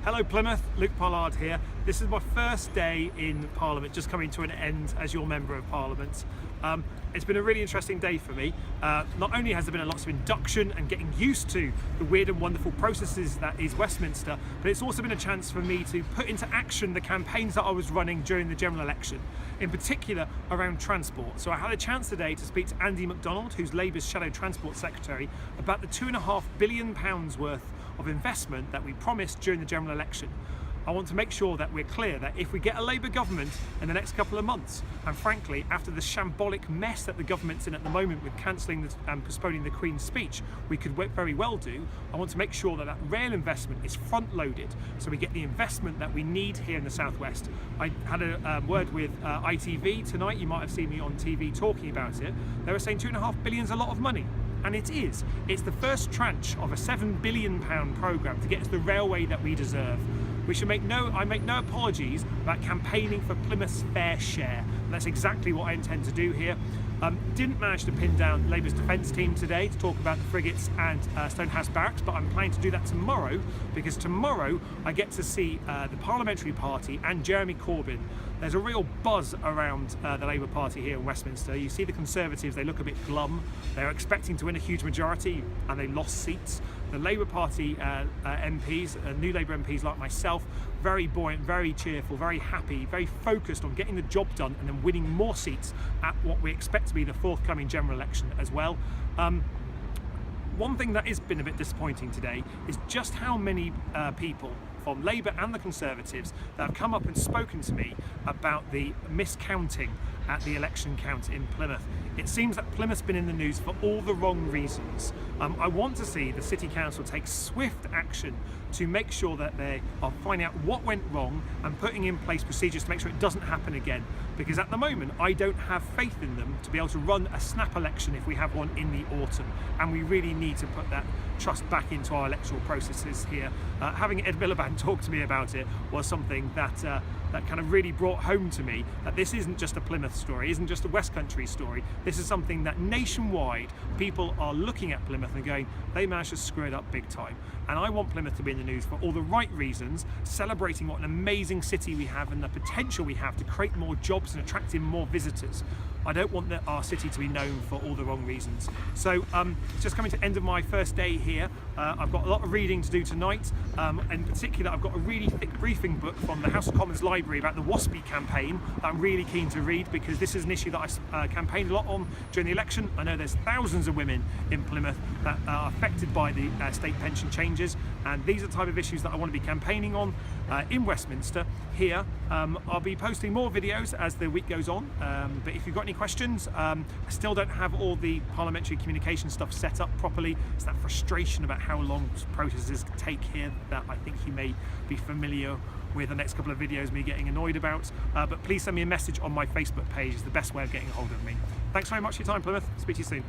Hello Plymouth, Luke Pollard here. This is my first day in Parliament, just coming to an end as your Member of Parliament. It's been a really interesting day for me. Not only has there been lots of induction and getting used to the weird and wonderful processes that is Westminster, but it's also been a chance for me to put into action the campaigns that I was running during the general election, in particular around transport. So I had a chance today to speak to Andy MacDonald, who's Labour's Shadow Transport Secretary, about the £2.5 billion worth of investment that we promised during the general election. I want to make sure that we're clear that if we get a Labour government in the next couple of months, and frankly after the shambolic mess that the government's in at the moment with cancelling and postponing the Queen's speech, we could very well do, I want to make sure that that rail investment is front loaded so we get the investment that we need here in the southwest. I had a word with ITV tonight. You might have seen me on TV talking about it. They were saying £2.5 billion is a lot of money. And it is. It's the first tranche of a £7 billion programme to get us the railway that we deserve. I make no apologies about campaigning for Plymouth's fair share. And that's exactly what I intend to do here. Didn't manage to pin down Labour's defence team today to talk about the frigates and Stonehouse Barracks, but I'm planning to do that tomorrow, because tomorrow I get to see the Parliamentary Party and Jeremy Corbyn. There's a real buzz around the Labour Party here in Westminster. You see the Conservatives, they look a bit glum. They're expecting to win a huge majority and they lost seats. The Labour Party MPs, new Labour MPs like myself, very buoyant, very cheerful, very happy, very focused on getting the job done and then winning more seats at what we expect to be the forthcoming general election as well. One thing that has been a bit disappointing today is just how many people from Labour and the Conservatives that have come up and spoken to me about the miscounting at the election count in Plymouth. It seems that Plymouth's been in the news for all the wrong reasons. I want to see the City Council take swift action to make sure that they are finding out what went wrong and putting in place procedures to make sure it doesn't happen again. Because at the moment, I don't have faith in them to be able to run a snap election if we have one in the autumn. And we really need to put that trust back into our electoral processes here. Having Ed Miliband talk to me about it was something that that kind of really brought home to me that this isn't just a Plymouth story, isn't just a West Country story. This is something that nationwide people are looking at Plymouth and going, they managed to screw it up big time. And I want Plymouth to be in the news for all the right reasons, celebrating what an amazing city we have and the potential we have to create more jobs and attract in more visitors. I don't want our city to be known for all the wrong reasons. So it's just coming to the end of my first day here. I've got a lot of reading to do tonight. In particular, I've got a really thick briefing book from the House of Commons Library about the WASPI campaign that I'm really keen to read, because this is an issue that I campaigned a lot on during the election. I know there's thousands of women in Plymouth that are affected by the state pension changes, and these are the type of issues that I want to be campaigning on in Westminster here. I'll be posting more videos as the week goes on, but if you've got any questions, I still don't have all the parliamentary communication stuff set up properly. It's that frustration about how long processes take here that I think you may be familiar with the next couple of videos me getting annoyed about. But please send me a message on my Facebook page. It's the best way of getting a hold of me. Thanks very much for your time, Plymouth. Speak to you soon.